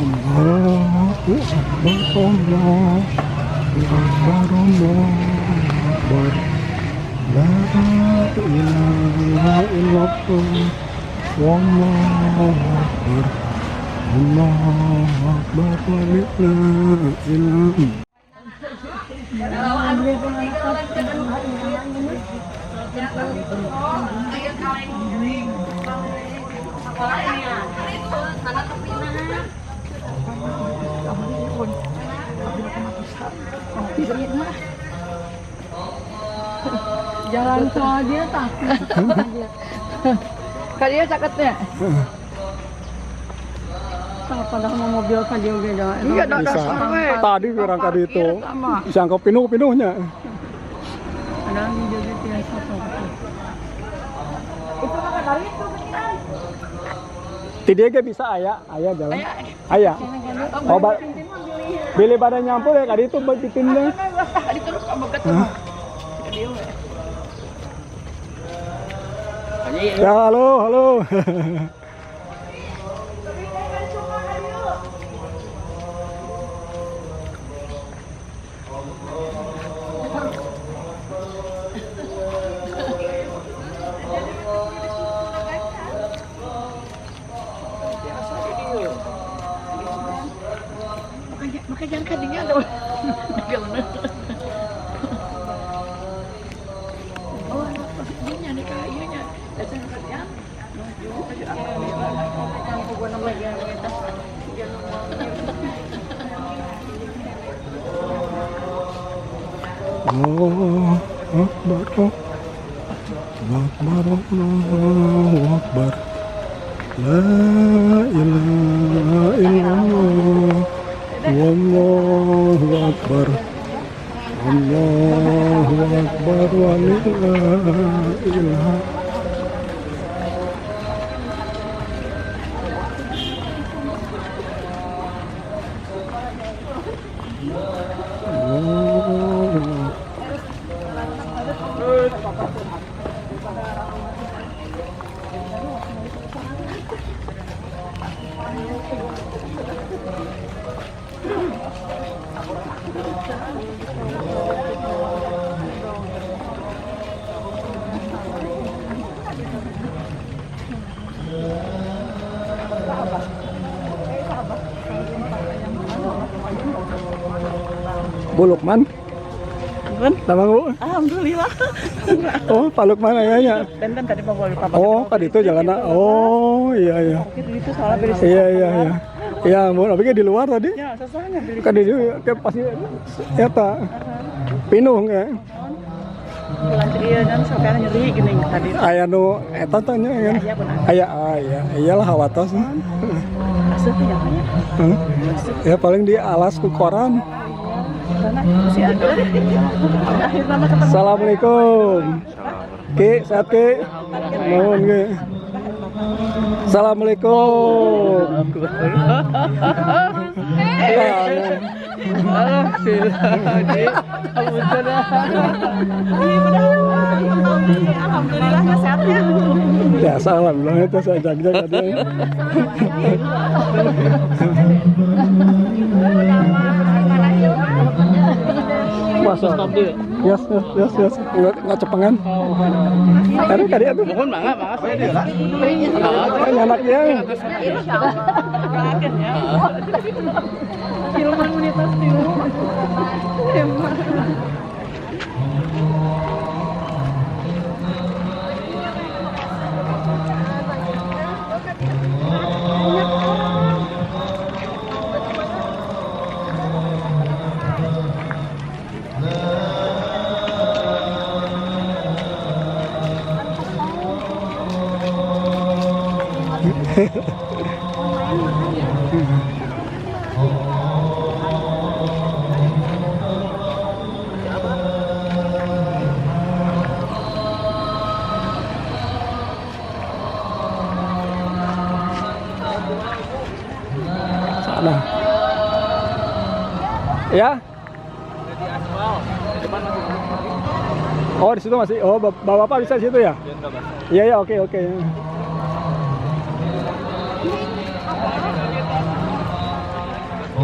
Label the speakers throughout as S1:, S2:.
S1: Allahu Akbar, Allahu Akbar, la ilaha illallah, wallahu akbar, Allahu akbar, wa lillahi
S2: jalan soal dia takut. Kalian sakitnya? Padahal mau mobil kan dia udah jalan. Iya,
S1: tadi berangkat itu disangka pinuh-pinuhnya.
S2: Padahal dia juga biasa sakit. Itu makan dari itu beneran.
S1: Tidak gak bisa ayah jalan. Ayah. Oh, beli pada nyampur ya kali itu bikinnya. Ya halo.
S2: Makanya jangan kadinya ada. Oh, ini nyari kayaknya.
S1: Allahu Akbar, Allahu Akbar, la ilaha illallah, wallahu akbar, Allahu akbar, wa lillahi ilham. Bu Lukman, nama Bu?
S2: Alhamdulillah.
S1: Oh, Pak Lukman ayahnya.
S2: Benten tadi mau beli papa.
S1: Oh, tadi itu jalan. Oh, iya.
S2: Itu salah beli.
S1: Iya. Ya, Bu, tapi di luar tadi.
S2: Ya, sesanya beli.
S1: Kan di kayak pasti eta. Pinuh enggak?
S2: Iya dan sampai nyeri gini tadi.
S1: Aya nu eta tanya kan. Aya, iyalah hawatos.
S2: Asup ya banyak.
S1: Ya paling di alas ku koran. Assalamualaikum. Ki, sehat Ki? Mohon Ki. Assalamualaikum.
S2: Alhamdulillah sehatnya.
S1: Ya salam lah itu saya jaga tadi. Masa? Yes. Nggak cepengan. Tadi itu.
S3: Mohon mangga saya dia lah.
S1: Anaknya.
S2: Filman unitas itu.
S1: Sana. Ya. Oh, di situ masih. Oh, Bapak bisa di situ ya? Iya, oke.
S3: Oh,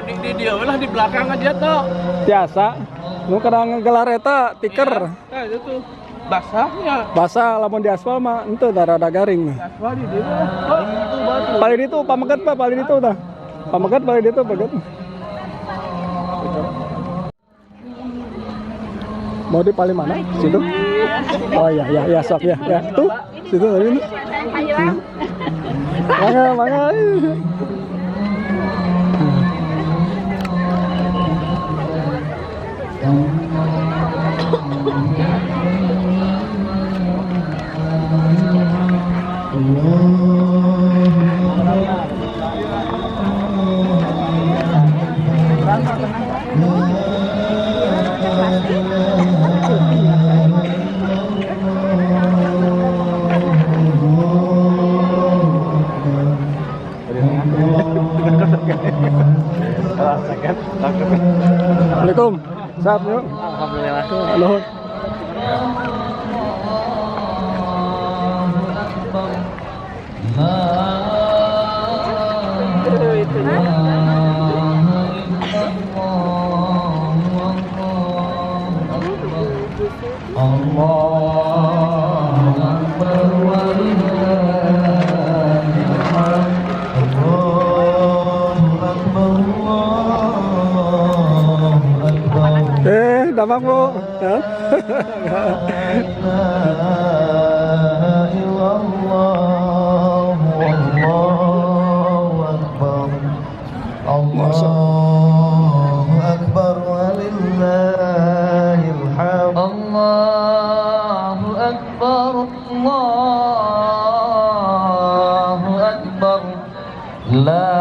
S3: di dia lah di belakang aja tuh.
S1: Biasa. Nu kadang ngegelar eta tiker.
S3: Nah, itu tuh basahnya.
S1: Basah lamun di aspal mah henteu da rada garing.
S3: Aspal di dia. Oh, itu batu.
S1: Paling itu pamegat Pak, paling itu tah. Pamegat paling itu pamegat. Mau di paling mana? Situ. Oh iya ya ya sok ya ya. Tuh, situ tadi itu. Mangga mangga. Assalamualaikum. Sehat yuk.
S3: Alhamdulillah.
S1: Halo. Damang po. Ha?
S4: Allahu Akbar walillahil hamd. Allahu Akbar, Allahu Akbar. La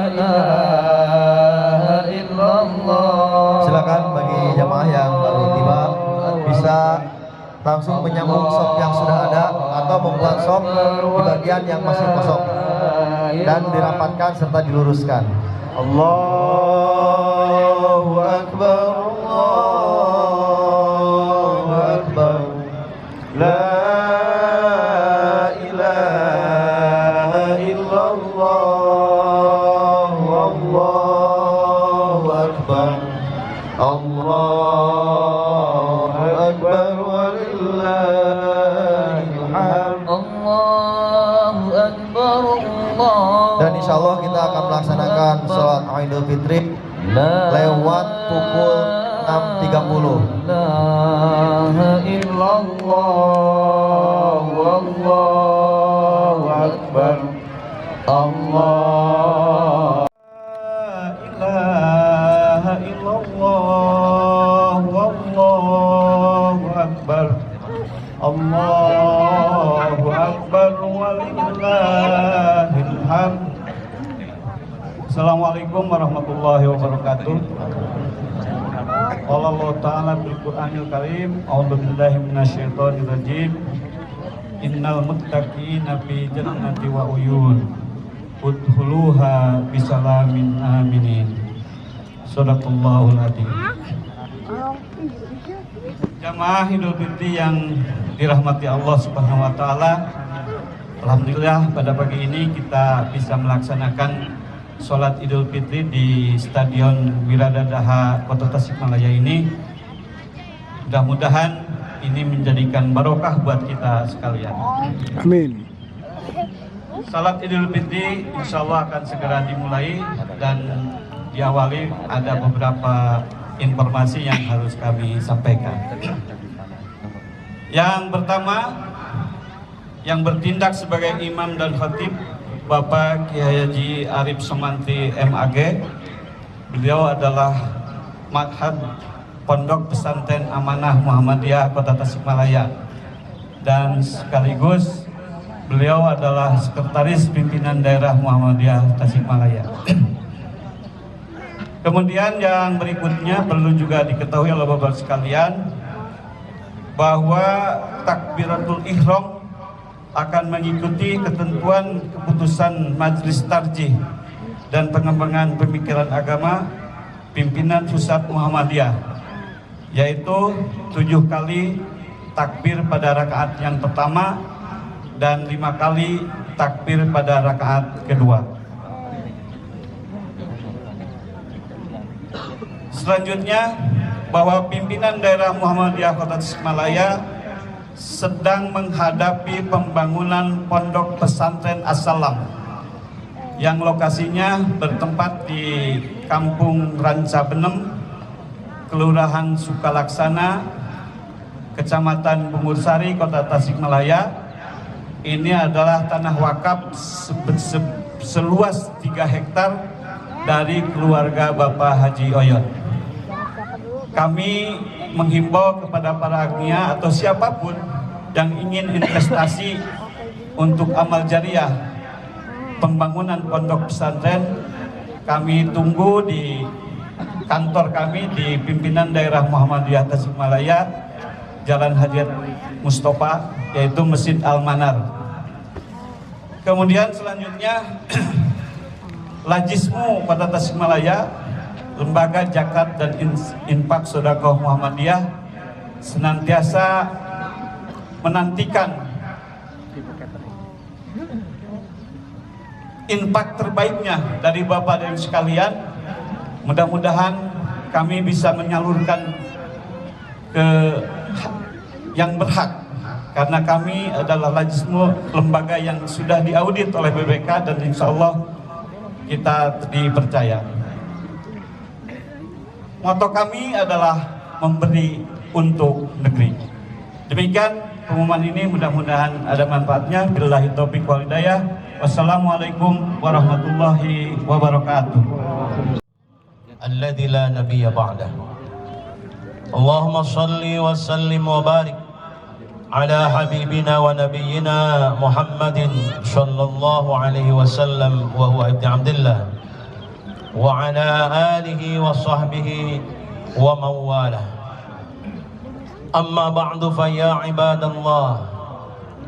S4: ilaha illallah. Silakan bagi jamaah yang baru tiba bisa langsung menyambung sop yang sudah ada atau membuat sop di bagian yang masih kosong dan dirapatkan serta diluruskan. Allahu Akbar, Allahu Akbar. La ilaha illallah, Allahu Akbar. Allahu Akbar walillahil hamd. Allahu Akbar, Allah. Dan insya Allah kita akan melaksanakan sholat Idul Fitri lewat pukul 6.30. La illallah, wallahu akbar. Allah. La ilaha illallah, wallahu akbar. Allahu akbar walillahil hamd. Assalamualaikum warahmatullahi wabarakatuh. Qala Allah Ta'ala bil Qur'anil Karim, a'udzu billahi minasyaitonir rajim. Innal muttaqina fi jannati wa uyun. Udkhuluha bisalamin aminin. Shadaqallahul adzim. Jamaah Idul Fitri yang dirahmati Allah Subhanahu wa taala. Alhamdulillah pada pagi ini kita bisa melaksanakan sholat Idul Fitri di Stadion Wiradadaha Kota Tasikmalaya ini. Mudah-mudahan ini menjadikan barokah buat kita sekalian.
S1: Amin.
S4: Salat Idul Fitri insya Allah akan segera dimulai dan diawali ada beberapa informasi yang harus kami sampaikan. Yang pertama, yang bertindak sebagai imam dan khatib Bapak Kiai Haji Arif Somanti MAG. Beliau adalah Madhab Pondok Pesantren Amanah Muhammadiyah Kota Tasikmalaya dan sekaligus beliau adalah Sekretaris Pimpinan Daerah Muhammadiyah Tasikmalaya. Kemudian yang berikutnya perlu juga diketahui oleh Bapak sekalian, bahwa takbiratul ihram akan mengikuti ketentuan keputusan Majelis Tarjih dan Pengembangan Pemikiran Agama Pimpinan Pusat Muhammadiyah, yaitu 7 kali takbir pada rakaat yang pertama dan 5 kali takbir pada rakaat kedua. Selanjutnya, bahwa pimpinan daerah Muhammadiyah Kota Tasikmalaya sedang menghadapi pembangunan pondok pesantren As-Salam yang lokasinya bertempat di Kampung Rancabenem, Kelurahan Sukalaksana, Kecamatan Bungursari, Kota Tasikmalaya. Ini adalah tanah wakaf seluas 3 hektar dari keluarga Bapak Haji Oyot. Kami menghimbau kepada para agnia atau siapapun yang ingin investasi untuk amal jariah pembangunan pondok pesantren, kami tunggu di kantor kami di pimpinan daerah Muhammadiyah Tasikmalaya, Jalan Haji Mustafa, yaitu Masjid Al-Manar. Kemudian selanjutnya Lajismu Kota Tasikmalaya, Lembaga Zakat dan Infak Sedekah Muhammadiyah senantiasa menantikan infak terbaiknya dari Bapak dan sekalian. Mudah-mudahan kami bisa menyalurkan ke yang berhak, karena kami adalah Lajismu, lembaga yang sudah diaudit oleh BPK dan insya Allah kita dipercaya. Moto kami adalah memberi untuk negeri. Demikian pengumuman ini, mudah-mudahan ada manfaatnya. Billahi taufiq wal hidayah. Wassalamualaikum warahmatullahi wabarakatuh.
S5: Alladzi la nabiyya ba'dah. Allahumma shalli wa sallim wa barik ala habibina wa nabiyyina Muhammadin sallallahu alaihi wasallam wa huwa ibnu Abdillah wa ala alihi wa sahbihi wa mawalah. Amma ba'du, fa ya ibadallah,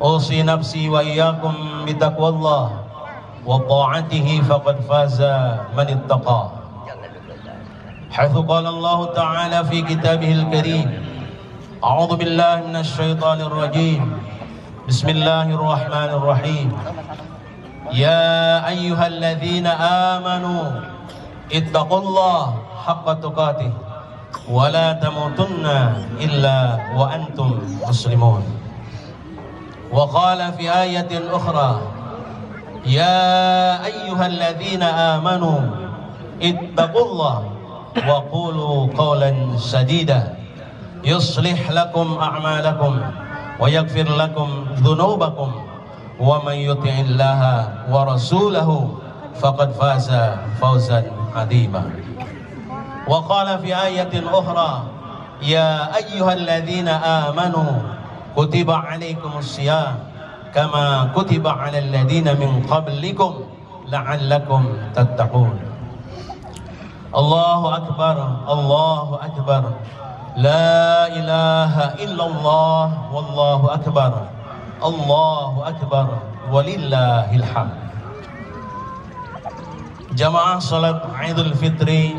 S5: usi nafsi wa iyyakum bitaqwallah wa ta'atihi faqad faza man ittaqa. Haitsu qala Allah ta'ala fi kitabihil karim, a'udzu billahi minasy syaithanir rajim. Bismillahirrahmanirrahim. Ya ayyuhalladzina amanu ittaqullaha haqqa tuqatih wa la tamutunna illa wa antum muslimun. Wa qala fi ayatin ukhra, ya ayyuhalladzina amanu ittaqullaha wa qulu qawlan sadida yuslih lakum a'malakum wa yaghfir lakum dhunubakum wa man yuti'illaha wa rasulahu faqad faza fawzan adima. Wa qala fi ayatin ukhra, ya ayyuhalladzina amanu kutiba alaikumus siyam kama kutiba alal ladzina min qablikum la'allakum tattaqun. Allahu akbar, Allahu akbar, la ilaha illallah, wallahu akbar, Allahu akbar, walillahil hamd. Jamaah salat Idul Fitri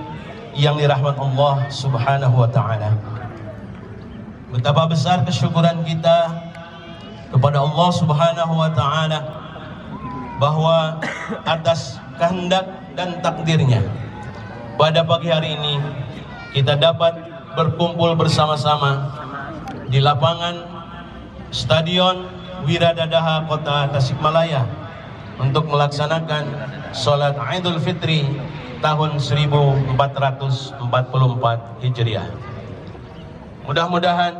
S5: yang dirahmati Allah Subhanahu wa taala. Betapa besar kesyukuran kita kepada Allah Subhanahu wa taala bahwa atas kehendak dan takdirnya pada pagi hari ini kita dapat berkumpul bersama-sama di lapangan Stadion Wiradadaha Kota Tasikmalaya untuk melaksanakan sholat Idul Fitri tahun 1444 Hijriah. Mudah-mudahan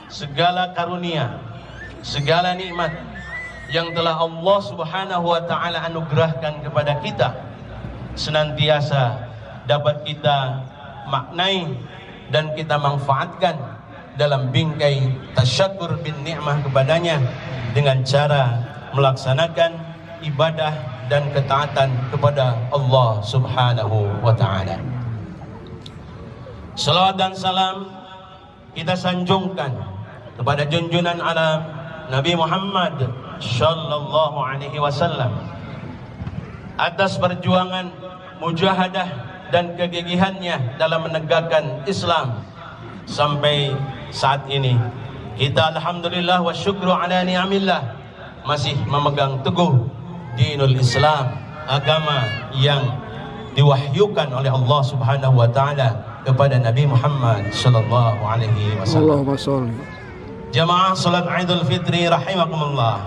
S5: segala karunia, segala nikmat yang telah Allah Subhanahu wa taala anugerahkan kepada kita senantiasa dapat kita maknai dan kita manfaatkan dalam bingkai tasyakur bin ni'mah kepadanya dengan cara melaksanakan ibadah dan ketaatan kepada Allah Subhanahu wa taala. Salawat dan salam kita sanjungkan kepada junjunan alam Nabi Muhammad sallallahu alaihi wasallam atas perjuangan mujahadah dan kegigihannya dalam menegakkan Islam sampai saat ini. Kita alhamdulillah wa syukru ala ni'amillah masih memegang teguh dinul Islam, agama yang diwahyukan oleh Allah Subhanahu wa taala kepada Nabi Muhammad sallallahu alaihi wasallam.
S1: Allahumma sholli.
S5: Jamaah salat Idul Fitri rahimakumullah.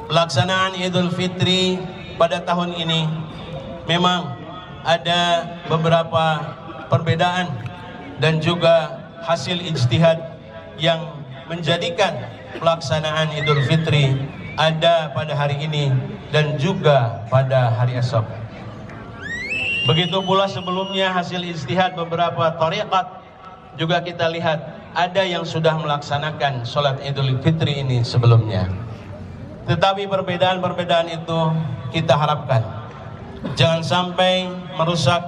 S5: Pelaksanaan Idul Fitri pada tahun ini memang ada beberapa perbedaan dan juga hasil ijtihad yang menjadikan pelaksanaan Idul Fitri ada pada hari ini dan juga pada hari esok. Begitu pula sebelumnya hasil ijtihad beberapa thariqat juga kita lihat ada yang sudah melaksanakan sholat Idul Fitri ini sebelumnya. Tetapi perbedaan-perbedaan itu kita harapkan jangan sampai merusak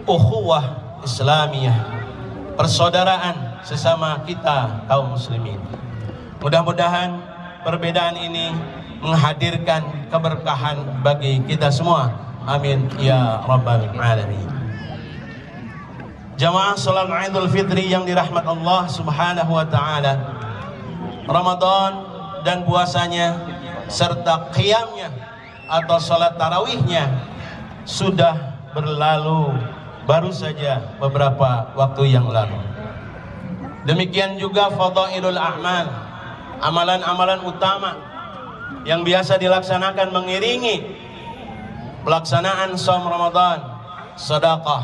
S5: ukhuwah Islamiyah, persaudaraan sesama kita kaum muslimin. Mudah-mudahan perbedaan ini menghadirkan keberkahan bagi kita semua. Amin ya rabbal alamin. Jamaah salat Idul Fitri yang dirahmat Allah Subhanahu wa taala, Ramadan dan puasanya serta qiyamnya atau salat tarawihnya sudah berlalu baru saja beberapa waktu yang lalu. Demikian juga fadailul a'mal, amalan-amalan utama yang biasa dilaksanakan mengiringi pelaksanaan shaum Ramadan, sedekah,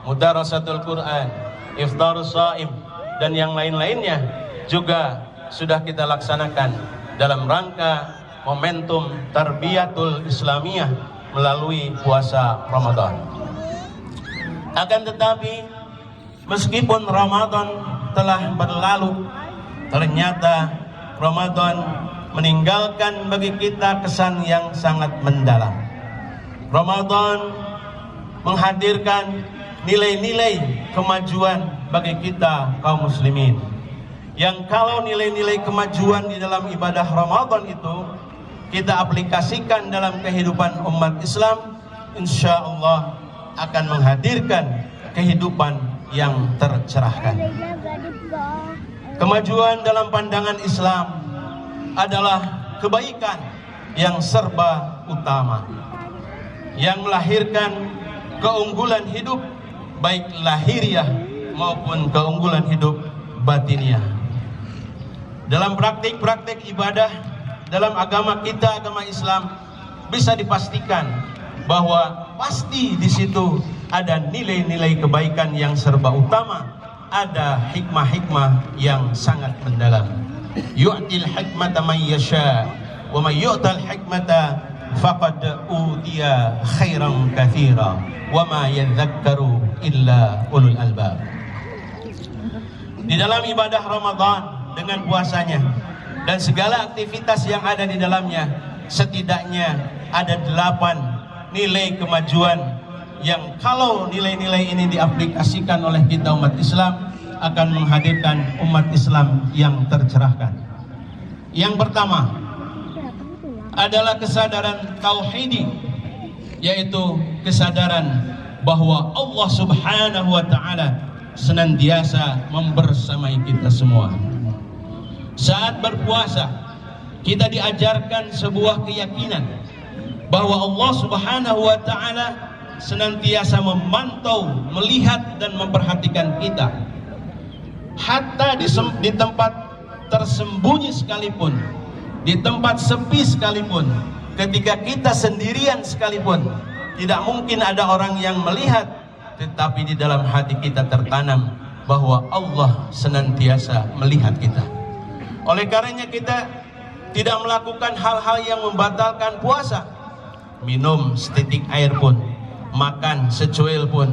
S5: mudarasatul Quran, iftarus shaim dan yang lain-lainnya juga sudah kita laksanakan dalam rangka momentum tarbiyatul Islamiyah melalui puasa Ramadan. Akan tetapi meskipun Ramadan telah berlalu, ternyata Ramadan meninggalkan bagi kita kesan yang sangat mendalam. Ramadan menghadirkan nilai-nilai kemajuan bagi kita kaum muslimin, yang kalau nilai-nilai kemajuan di dalam ibadah Ramadan itu kita aplikasikan dalam kehidupan umat Islam, insya Allah akan menghadirkan kehidupan yang tercerahkan. Kemajuan dalam pandangan Islam adalah kebaikan yang serba utama, yang melahirkan keunggulan hidup baik lahiriah maupun keunggulan hidup batiniah. Dalam praktik-praktik ibadah dalam agama kita, agama Islam, bisa dipastikan bahwa pasti di situ ada nilai-nilai kebaikan yang serba utama, ada hikmah-hikmah yang sangat mendalam. Yu'til hikmata man yasha wa man yu'tal hikmata faqad utiya khairan katsira wa ma yadhakkaru illa ulul albab. Di dalam ibadah Ramadan dengan puasanya dan segala aktivitas yang ada di dalamnya, setidaknya ada 8 nilai kemajuan yang kalau nilai-nilai ini diaplikasikan oleh kita umat Islam akan menghadirkan umat Islam yang tercerahkan. Yang pertama adalah kesadaran tauhidi, yaitu kesadaran bahwa Allah Subhanahu wa taala senantiasa membersamai kita semua. Saat berpuasa kita diajarkan sebuah keyakinan bahwa Allah Subhanahu wa taala senantiasa memantau, melihat dan memperhatikan kita. Hatta di tempat tersembunyi sekalipun, di tempat sepi sekalipun, ketika kita sendirian sekalipun, tidak mungkin ada orang yang melihat, tetapi di dalam hati kita tertanam bahwa Allah senantiasa melihat kita. Oleh karenanya kita tidak melakukan hal-hal yang membatalkan puasa, minum setitik air pun, makan secuil pun,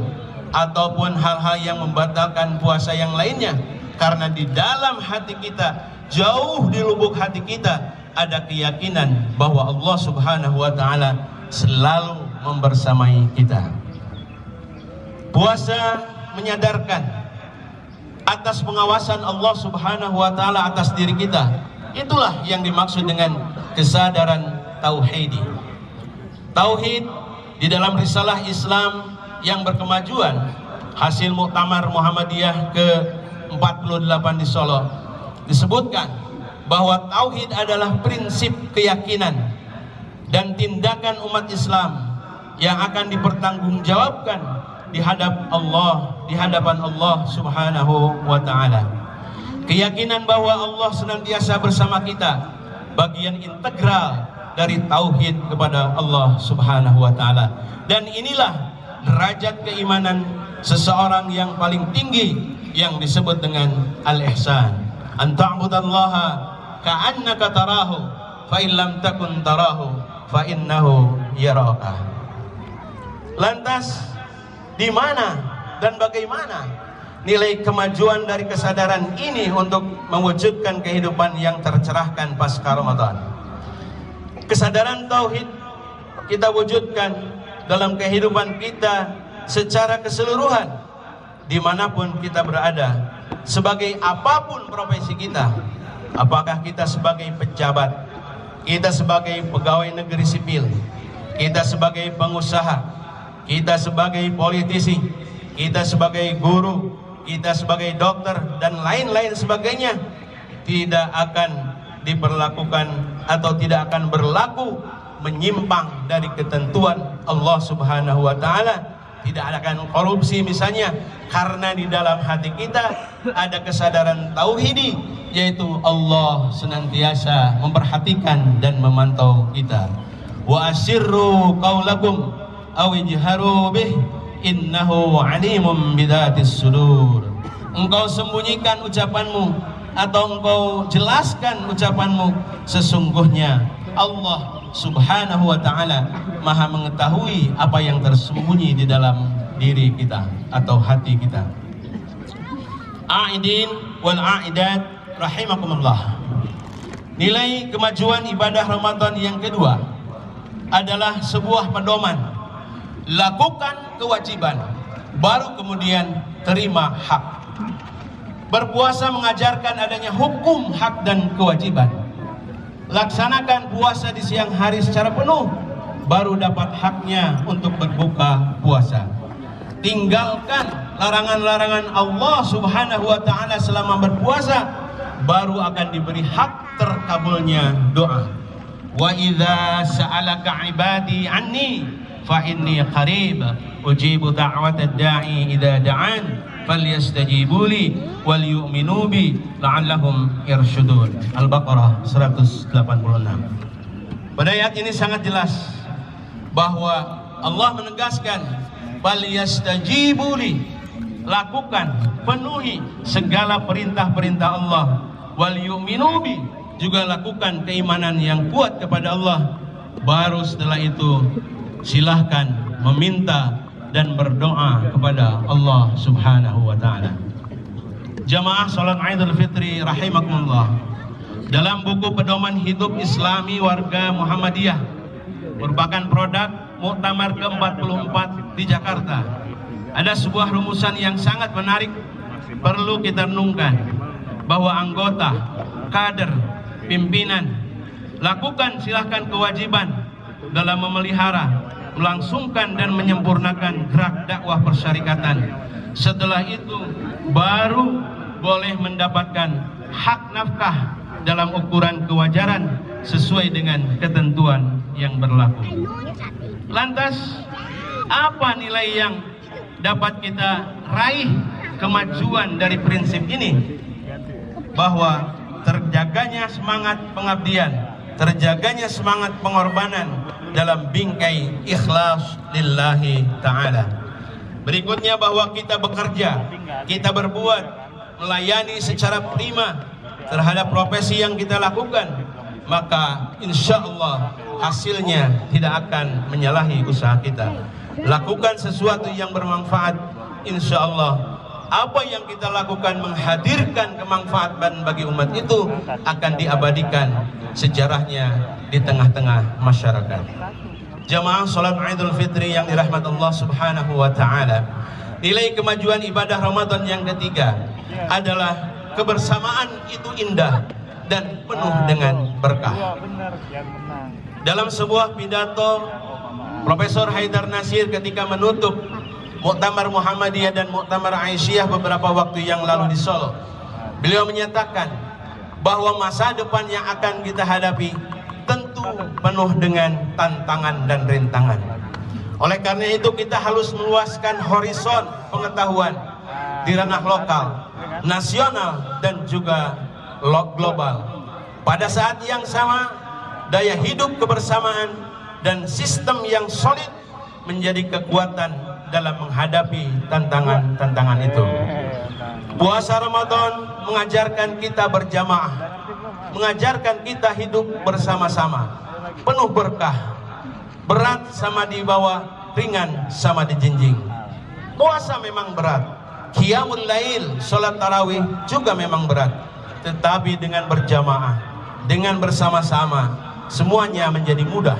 S5: ataupun hal-hal yang membatalkan puasa yang lainnya, karena di dalam hati kita, jauh di lubuk hati kita, ada keyakinan bahwa Allah Subhanahu wa taala selalu membersamai kita. Puasa menyadarkan atas pengawasan Allah Subhanahu wa taala atas diri kita. Itulah yang dimaksud dengan kesadaran tauhidi. Tauhid di dalam risalah Islam yang berkemajuan hasil Muktamar Muhammadiyah ke-48 di Solo disebutkan bahwa tauhid adalah prinsip keyakinan dan tindakan umat Islam yang akan dipertanggungjawabkan di hadapan Allah Subhanahu wa taala. Keyakinan bahwa Allah senantiasa bersama kita bagian integral dari tauhid kepada Allah Subhanahu wa taala. Dan inilah derajat keimanan seseorang yang paling tinggi yang disebut dengan al-ihsan. An ta'budallaha ka'annaka tarahu fa in lam takun tarahu fa innahu yaraka. Lantas di mana dan bagaimana nilai kemajuan dari kesadaran ini untuk mewujudkan kehidupan yang tercerahkan pasca Ramadan? Kesadaran tauhid kita wujudkan dalam kehidupan kita secara keseluruhan dimanapun kita berada, sebagai apapun profesi kita. Apakah kita sebagai pejabat, kita sebagai pegawai negeri sipil, kita sebagai pengusaha, kita sebagai politisi, kita sebagai guru, kita sebagai dokter, dan lain-lain sebagainya, tidak akan diperlakukan atau tidak akan berlaku menyimpang dari ketentuan Allah Subhanahu wa taala. Tidak akan korupsi misalnya, karena di dalam hati kita ada kesadaran tauhidi, yaitu Allah senantiasa memperhatikan dan memantau kita. Wa asirru qaulakum aw ijharu bih innahu alimun bidatis sudur. Engkau sembunyikan ucapanmu atau engkau jelaskan ucapanmu, sesungguhnya Allah Subhanahu wa ta'ala maha mengetahui apa yang tersembunyi di dalam diri kita atau hati kita. A'idin wal a'idat rahimakumullah. Nilai kemajuan ibadah Ramadan yang kedua adalah sebuah pedoman. Lakukan kewajiban, baru kemudian terima hak. Berpuasa mengajarkan adanya hukum hak dan kewajiban. Laksanakan puasa di siang hari secara penuh, baru dapat haknya untuk berbuka puasa. Tinggalkan larangan-larangan Allah Subhanahu wa ta'ala selama berpuasa, baru akan diberi hak terkabulnya doa. Wa idza sa'alaka ibadi anni fa inni qarib ujibu da'watad da'i idza da'an falyastajibu li wal yu'minu bi la'allahum yarshudun. Al-Baqarah 186. Pada ayat ini sangat jelas bahwa Allah menegaskan falyastajibu li, lakukan, penuhi segala perintah-perintah Allah, wal yu'minu bi, juga lakukan keimanan yang kuat kepada Allah, baru setelah itu silahkan meminta dan berdoa kepada Allah Subhanahu wa ta'ala. Jamaah salat Idul Fitri rahimakumullah, dalam buku Pedoman Hidup Islami Warga Muhammadiyah, merupakan produk Muktamar ke-44 di Jakarta, ada sebuah rumusan yang sangat menarik perlu kita renungkan, bahwa anggota, kader, pimpinan lakukan silahkan kewajiban dalam memelihara, melangsungkan dan menyempurnakan gerak dakwah persyarikatan. Setelah itu baru boleh mendapatkan hak nafkah dalam ukuran kewajaran sesuai dengan ketentuan yang berlaku. Lantas apa nilai yang dapat kita raih kemajuan dari prinsip ini? Bahwa terjaganya semangat pengabdian, terjaganya semangat pengorbanan dalam bingkai ikhlas lillahi ta'ala. Berikutnya bahwa kita bekerja, kita berbuat, melayani secara prima terhadap profesi yang kita lakukan, maka insya Allah hasilnya tidak akan menyalahi usaha kita. Lakukan sesuatu yang bermanfaat, insya Allah apa yang kita lakukan menghadirkan kemanfaatan bagi umat itu akan diabadikan sejarahnya di tengah-tengah masyarakat. Jamaah salat Idul Fitri yang dirahmati Allah Subhanahu wa ta'ala, Nilai kemajuan ibadah Ramadan yang ketiga adalah kebersamaan itu indah dan penuh dengan berkah. Dalam sebuah pidato Profesor Haidar Nasir ketika menutup Muktamar Muhammadiyah dan Muktamar Aisyah beberapa waktu yang lalu di Solo, beliau menyatakan bahwa masa depan yang akan kita hadapi tentu penuh dengan tantangan dan rintangan. Oleh karena itu kita harus meluaskan horizon pengetahuan di ranah lokal, nasional, dan juga global. Pada saat yang sama, daya hidup kebersamaan dan sistem yang solid menjadi kekuatan dalam menghadapi tantangan-tantangan itu. Puasa Ramadan mengajarkan kita berjamaah, mengajarkan kita hidup bersama-sama, penuh berkah. Berat sama di bawah, ringan sama dijinjing. Puasa memang berat, qiyamul lail, sholat tarawih juga memang berat. Tetapi dengan berjamaah, dengan bersama-sama, semuanya menjadi mudah,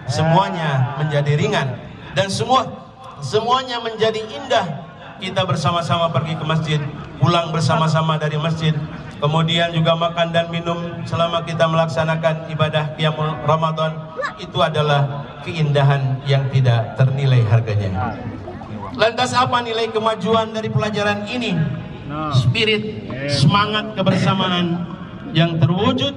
S5: semuanya menjadi ringan, dan semuanya menjadi indah. Kita bersama-sama pergi ke masjid, pulang bersama-sama dari masjid, kemudian juga makan dan minum selama kita melaksanakan ibadah qiyamul Ramadan. Itu adalah keindahan yang tidak ternilai harganya. Lantas apa nilai kemajuan dari pelajaran ini? Spirit, semangat kebersamaan yang terwujud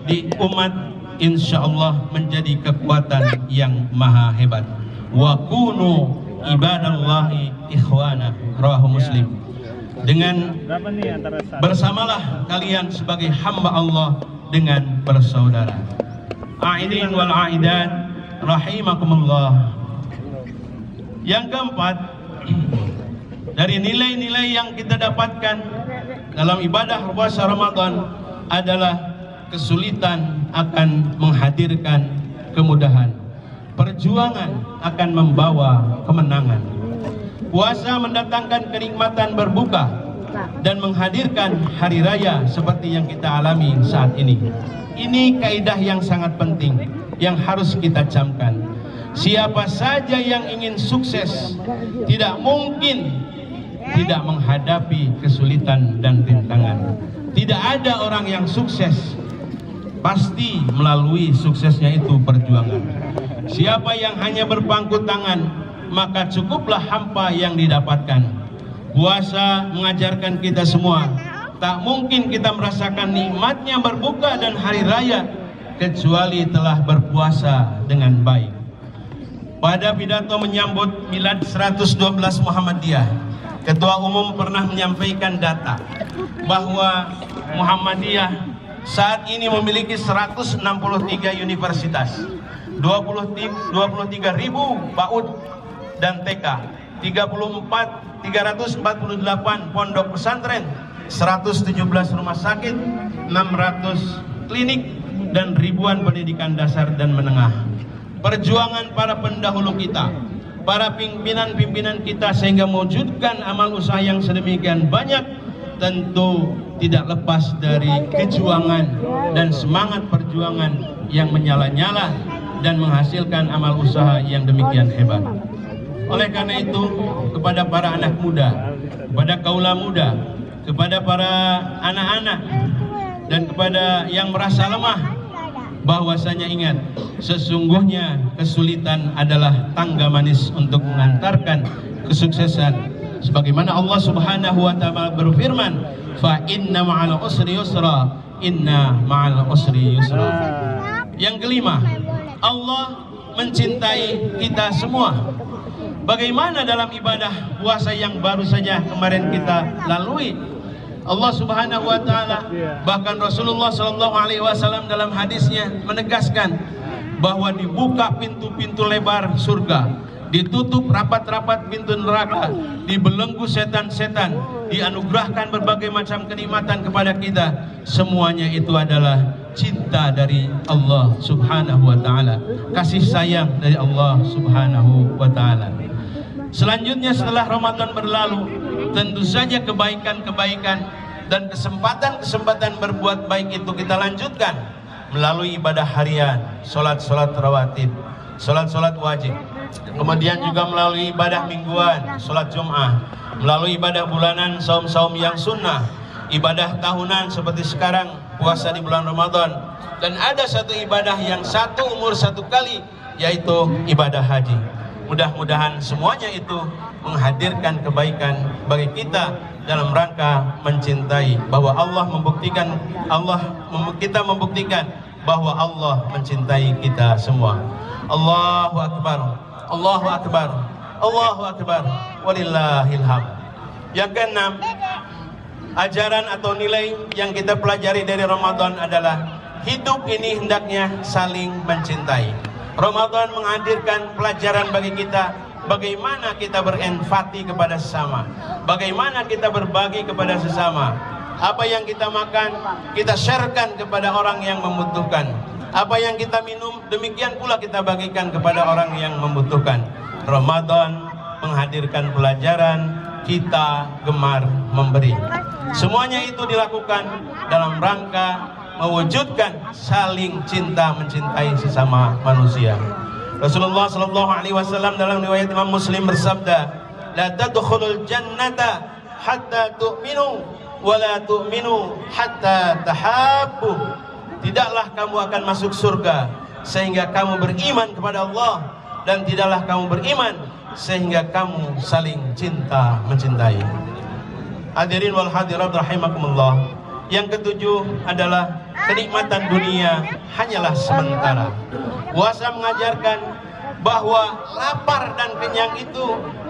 S5: di umat, insya Allah menjadi kekuatan yang maha hebat. Wa kunu ibadallahi ikhwana, rawahu Muslim. Dengan bersamalah kalian sebagai hamba Allah dengan bersaudara. A'idin wal a'idat rahimakumullah. Yang keempat, dari nilai-nilai yang kita dapatkan dalam ibadah puasa Ramadan adalah kesulitan akan menghadirkan kemudahan, perjuangan akan membawa kemenangan. Puasa mendatangkan kenikmatan berbuka dan menghadirkan hari raya seperti yang kita alami saat ini. Ini kaidah yang sangat penting yang harus kita camkan. Siapa saja yang ingin sukses tidak mungkin tidak menghadapi kesulitan dan rintangan. Tidak ada orang yang sukses pasti melalui suksesnya itu perjuangan. Siapa yang hanya berpangku tangan, maka cukuplah hampa yang didapatkan. Puasa mengajarkan kita semua, tak mungkin kita merasakan nikmatnya berbuka dan hari raya kecuali telah berpuasa dengan baik. Pada pidato menyambut milad 112 Muhammadiyah, Ketua Umum pernah menyampaikan data bahwa Muhammadiyah saat ini memiliki 163 universitas, 23.000 PAUD dan TK, 348 pondok pesantren, 117 rumah sakit, 600 klinik, dan ribuan pendidikan dasar dan menengah. Perjuangan para pendahulu kita, para pimpinan-pimpinan kita sehingga mewujudkan amal usaha yang sedemikian banyak tentu tidak lepas dari kejuangan dan semangat perjuangan yang menyala-nyala dan menghasilkan amal usaha yang demikian hebat. Oleh karena itu, kepada para anak muda, kepada kaula muda, kepada para anak-anak, dan kepada yang merasa lemah, bahwasanya ingat, sesungguhnya kesulitan adalah tangga manis untuk mengantarkan kesuksesan. Sebagaimana Allah Subhanahu wa Ta'ala berfirman, fa inna ma'al usri yusra, inna ma'al usri yusra. Yang kelima, Allah mencintai kita semua. Bagaimana dalam ibadah puasa yang baru saja kemarin kita lalui, Allah Subhanahu wa Ta'ala, bahkan Rasulullah SAW dalam hadisnya menegaskan bahwa dibuka pintu-pintu lebar surga, ditutup rapat-rapat pintu neraka, dibelenggu setan-setan, dianugerahkan berbagai macam kenikmatan kepada kita. Semuanya itu adalah cinta dari Allah Subhanahu wa Ta'ala, kasih sayang dari Allah Subhanahu wa Ta'ala. Selanjutnya setelah Ramadan berlalu, tentu saja kebaikan-kebaikan dan kesempatan-kesempatan berbuat baik itu kita lanjutkan melalui ibadah harian, sholat-sholat rawatib, sholat-sholat wajib, kemudian juga melalui ibadah mingguan, sholat Jum'ah, melalui ibadah bulanan, saum-saum yang sunnah, ibadah tahunan seperti sekarang puasa di bulan Ramadan, dan ada satu ibadah yang satu umur satu kali, yaitu ibadah haji. Mudah-mudahan semuanya itu menghadirkan kebaikan bagi kita dalam rangka mencintai, bahwa kita membuktikan bahwa Allah mencintai kita semua. Allahu Akbar, Allahu Akbar, Allahu Akbar, walillahil hamd. Yang keenam, ajaran atau nilai yang kita pelajari dari Ramadan adalah hidup ini hendaknya saling mencintai. Ramadan menghadirkan pelajaran bagi kita bagaimana kita berempati kepada sesama, bagaimana kita berbagi kepada sesama. Apa yang kita makan, kita sharekan kepada orang yang membutuhkan. Apa yang kita minum, demikian pula kita bagikan kepada orang yang membutuhkan. Ramadan menghadirkan pelajaran kita gemar memberi. Semuanya itu dilakukan dalam rangka mewujudkan saling cinta mencintai sesama manusia. Rasulullah sallallahu alaihi wasallam dalam riwayat Imam Muslim bersabda, "La tadkhulul jannata hatta tu'minu wa la tu'minu hatta tahabbu." Tidaklah kamu akan masuk surga sehingga kamu beriman kepada Allah, dan tidaklah kamu beriman sehingga kamu saling cinta mencintai. Hadirin wal hadirat rahimakumullah. Yang ketujuh adalah kenikmatan dunia hanyalah sementara. Puasa mengajarkan bahwa lapar dan kenyang itu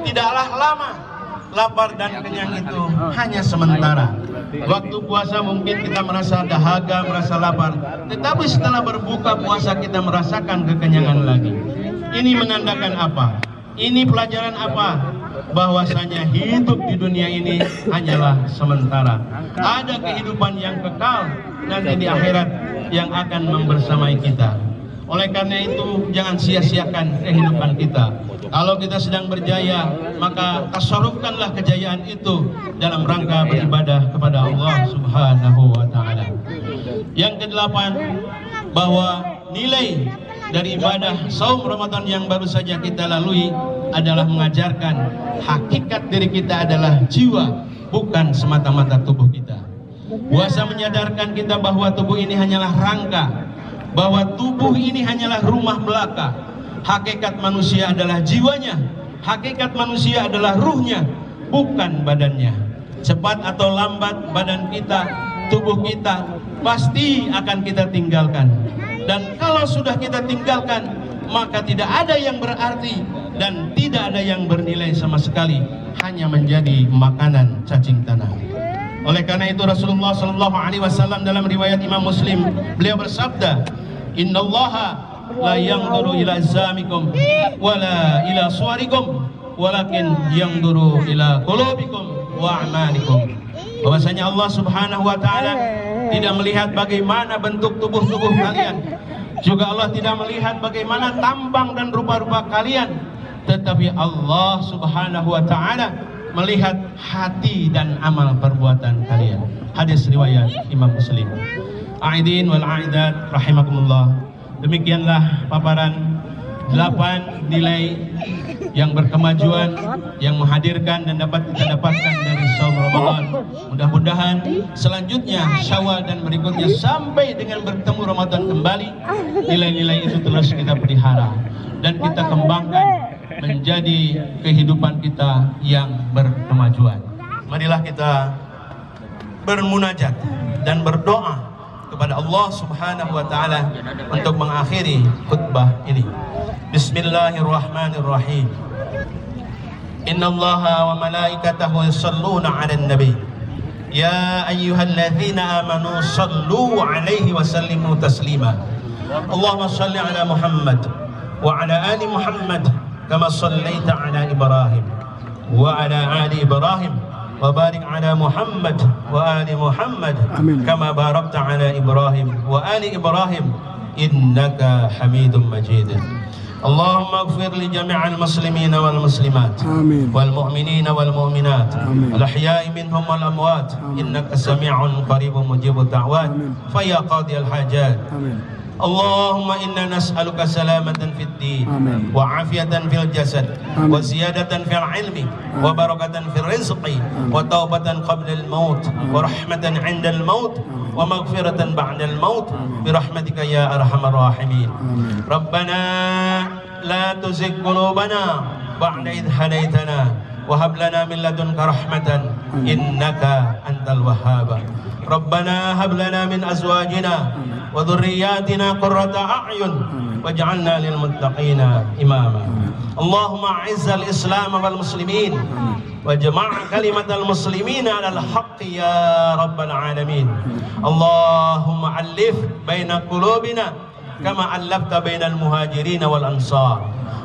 S5: tidaklah lama. Lapar dan kenyang itu hanya sementara. Waktu puasa mungkin kita merasa dahaga, merasa lapar, tetapi setelah berbuka puasa kita merasakan kekenyangan lagi. Ini menandakan apa? Ini pelajaran apa? Bahwasanya hidup di dunia ini hanyalah sementara. Ada kehidupan yang kekal nanti di akhirat yang akan membersamai kita. Oleh karena itu jangan sia-siakan kehidupan kita. Kalau kita sedang berjaya, maka tasarrufkanlah kejayaan itu dalam rangka beribadah kepada Allah Subhanahu wa taala. Yang kedelapan, bahwa nilai dari ibadah saum Ramadan yang baru saja kita lalui adalah mengajarkan hakikat diri kita adalah jiwa, bukan semata-mata tubuh kita. Puasa menyadarkan kita bahwa tubuh ini hanyalah rangka, bahwa tubuh ini hanyalah rumah belaka. Hakikat manusia adalah jiwanya, hakikat manusia adalah ruhnya, bukan badannya. Cepat atau lambat badan kita, tubuh kita pasti akan kita tinggalkan. Dan kalau sudah kita tinggalkan, maka tidak ada yang berarti dan tidak ada yang bernilai sama sekali, hanya menjadi makanan cacing tanah. Oleh karena itu Rasulullah sallallahu alaihi wasallam dalam riwayat Imam Muslim, beliau bersabda, "Innallaha la yanzuru ila zamikum wala ila suwarikum walakin yanzuru ila qulubikum wa a'malikum." Bahwasanya Allah Subhanahu wa taala tidak melihat bagaimana bentuk tubuh-tubuh kalian, juga Allah tidak melihat bagaimana tampang dan rupa-rupa kalian, tetapi Allah Subhanahu wa taala melihat hati dan amal perbuatan kalian. Hadis riwayat Imam Muslim. Aidin wal aidat rahimakumullah. Demikianlah paparan 8 nilai yang berkemajuan yang menghadirkan dan dapat kita dapatkan dari saum Ramadan. Mudah-mudahan selanjutnya Syawal dan berikutnya sampai dengan bertemu Ramadan kembali, nilai-nilai itu terus kita pelihara dan kita kembangkan menjadi kehidupan kita yang berkemajuan. Marilah kita bermunajat dan berdoa kepada Allah Subhanahu wa taala untuk mengakhiri khutbah ini. Bismillahirrahmanirrahim. Innallaha wa malaikatahu yusholluna 'alan nabi. Ya ayyuhalladzina amanu shallu 'alaihi wa sallimu taslima. Allahumma shalli 'ala Muhammad wa 'ala ali Muhammad kama shallaita 'ala Ibrahim wa 'ala ali Ibrahim وبارك على محمد وآل محمد كما باركت على إبراهيم وآل إبراهيم إنك حميد مجيد. اللهم اغفر لجميع المسلمين والمسلمات والمؤمنين والمؤمنات الأحياء منهم والأموات إنك سميع قريب مجيب الدعوات فيا قاضي الحاجات اللهم إنا نسألك سلامة في الدين
S1: آمين.
S5: وعافية في الجسد
S1: آمين.
S5: وزيادة في العلم وبركة في الرزق وتوبة قبل الموت ورحمة عند الموت ومغفرة بعد الموت برحمتك يا أرحم الراحمين. ربنا لا تزغ قلوبنا بعد إذ هديتنا وهب لنا من لدنك رحمة إنك أنت الوهاب. ربنا هب لنا من أزواجنا وذرياتنا قرة أعين واجعلنا للمتقين إماما. اللهم أعز الإسلام والمسلمين وجمع كلمة المسلمين على الحق يا رب العالمين. اللهم ألف بين قلوبنا كما ألفت بين المهاجرين والأنصار.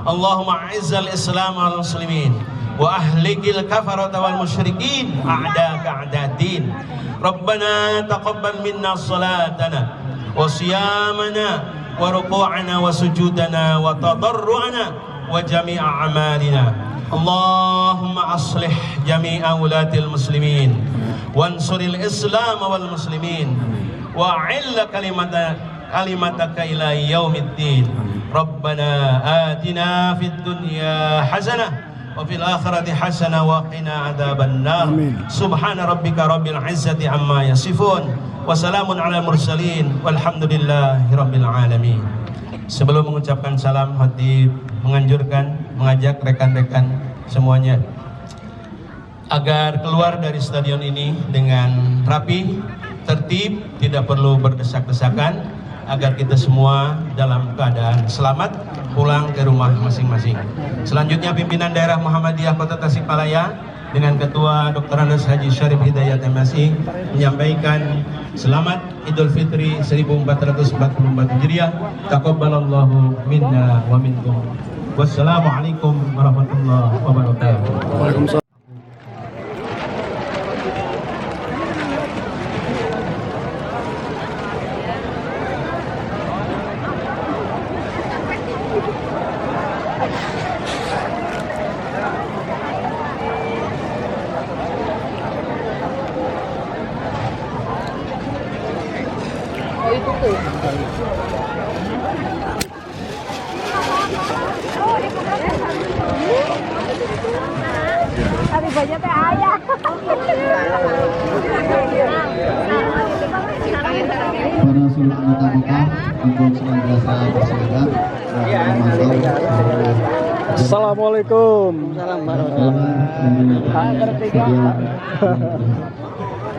S5: اللهم أعز الإسلام والمسلمين وأهلك الكفرة والمشركين أعداءك أعداء الدين. ربنا تقبل منا صلاتنا وصيامنا وركوعنا وسجودنا وتضرعنا وجميع أعمالنا. اللهم أصلح جميع ولاة المسلمين وانصر الإسلام والمسلمين وأعل كلمتك إلى يوم الدين. ربنا آتنا في الدنيا حسنة وفي الآخرة حسنة وقنا عذاب النار. سبحان ربك رب العزة عما يصفون وسلام على المرسلين walhamdulillahi rabbil alamin. Sebelum mengucapkan salam, khatib mengajak rekan-rekan semuanya agar keluar dari stadion ini dengan rapi, tertib, tidak perlu berdesak-desakan, agar kita semua dalam keadaan selamat pulang ke rumah masing-masing. Selanjutnya pimpinan daerah Muhammadiyah Kota Tasikmalaya dengan Ketua Dr. Andes Haji Syarif Hidayat MSI menyampaikan selamat Idul Fitri 1444 Hijriah. Taqabbalallahu minna wa minkum. Wassalamualaikum warahmatullahi wabarakatuh.
S1: Waalaikumsalam.
S2: Hari banyak teh ayah.
S6: Para seluruh anggota untuk senantiasa bersemangat dan memantau.
S1: Assalamualaikum.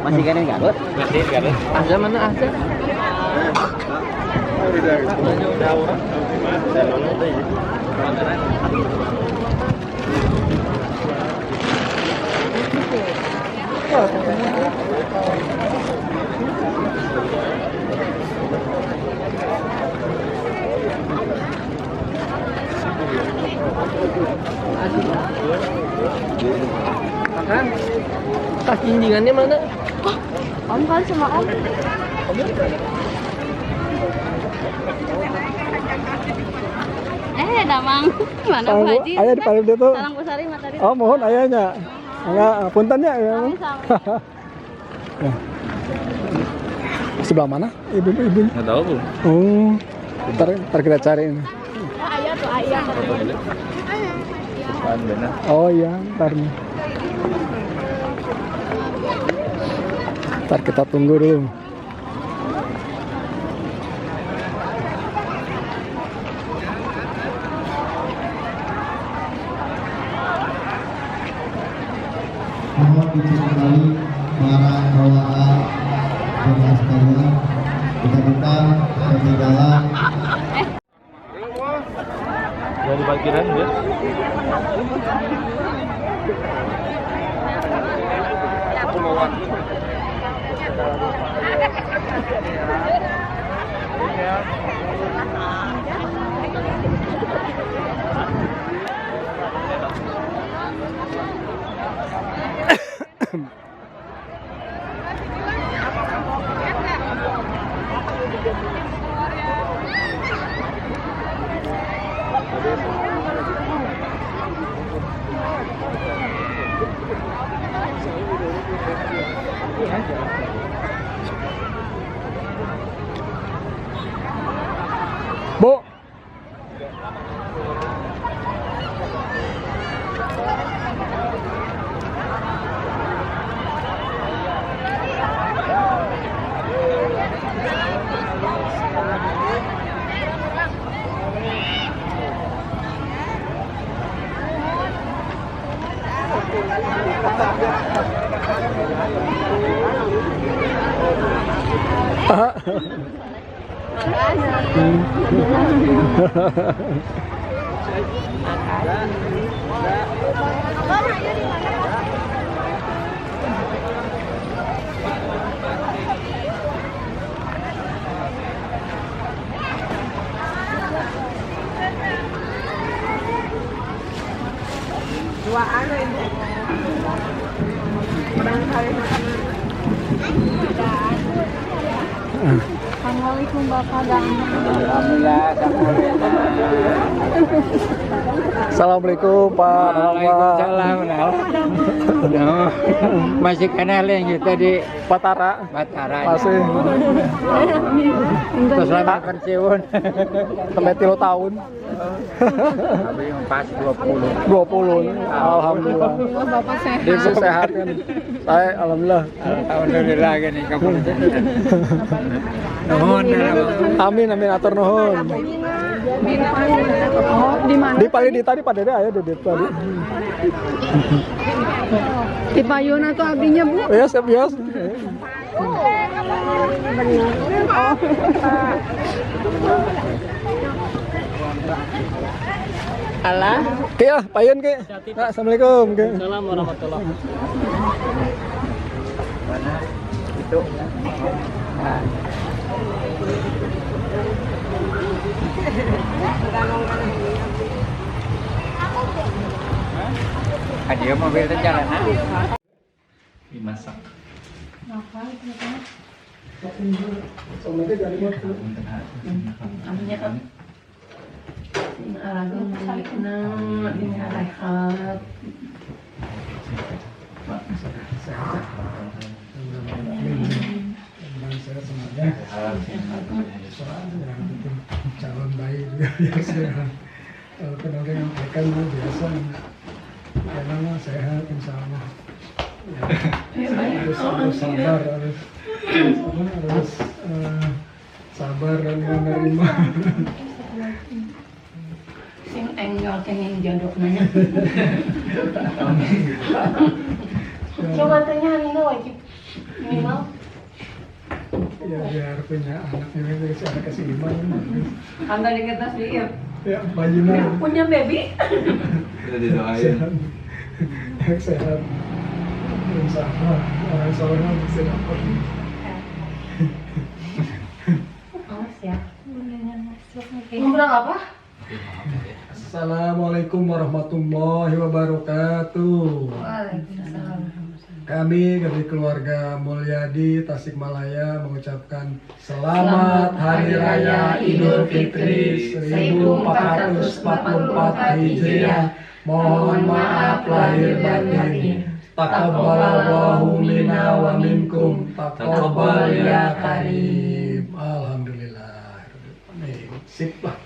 S7: Masih kan Garut? Masih Garut. Azam mana Azam?
S2: Kan? Tas jinjingannya mana? Om kan sama Om.
S8: Damang. Mana
S1: Sarang
S8: Pak Haji?
S1: ayah di paling itu.
S8: Sarang Pusari mata di.
S1: Oh, mohon ayahnya. Enggak, puntennya ya. Ya. Sebelah mana? Ibu-ibu.
S3: Nggak tahu bu.
S1: Oh. Ntar kita cari ini.
S2: Ayah tuh ayah.
S1: Oh iya, ntar nih. Ntar kita tunggu dulu.
S6: Mohon dicuci kembali para bawaan jemaah sekalian. Kita buka di dalam.
S3: Dari parkiran ya.
S8: Assalamualaikum Bapak dan
S1: Assalamualaikum Pak.
S7: Waalaikumsalam. Masih kenal yang kita di
S1: Patara.
S7: Batara.
S1: Masih
S7: Terus lama pensiun.
S1: sampai 3 tahun.
S7: Tapi yang pas 20.
S1: 20. Alhamdulillah.
S8: Bapak sehat.
S1: Ibu sehat kan? Saya alhamdulillah.
S7: Alhamdulillah gini kamu. Nuhun.
S1: Amin amin atur nuhun.
S8: Oh, di mana?
S1: Di paling di tadi pada aya di tadi.
S8: Di payun atau abdinya, Bu?
S1: Bias bias.
S8: Alah.
S1: Oke lah, payun ke. Nah, assalamualaikum ke.
S7: Assalamualaikum warahmatullahi Ada mobil jalan dimasak.
S1: Calon bayi juga biasa. Kalau kenal dengan mereka biasa. Karena mah sehat insya Allah. Harus sabar, harus sabar dan menerima.
S8: Sing enggak pengen jadok nanya. Coba tanya Nina wajib minimal.
S1: Ya biar punya anak ini bisa ada keseimbangan.
S2: Anda di kertas dia.
S1: Ya bayinya
S2: Punya baby.
S3: Udah didoain.
S1: sehat. Insya Allah, insya Allah bisa dapat.
S8: Awas ya. Ngobrol apa?
S1: Assalamualaikum warahmatullahi wabarakatuh.
S8: Waalaikumsalam.
S1: Kami dari keluarga Mulyadi Tasikmalaya mengucapkan Selamat Hari Raya Idul Fitri 1444 Hijriah. Mohon maaf lahir batin. Taqabbalallahu minna wa minkum. Taqabbal ya karim. Alhamdulillah. Sip lah.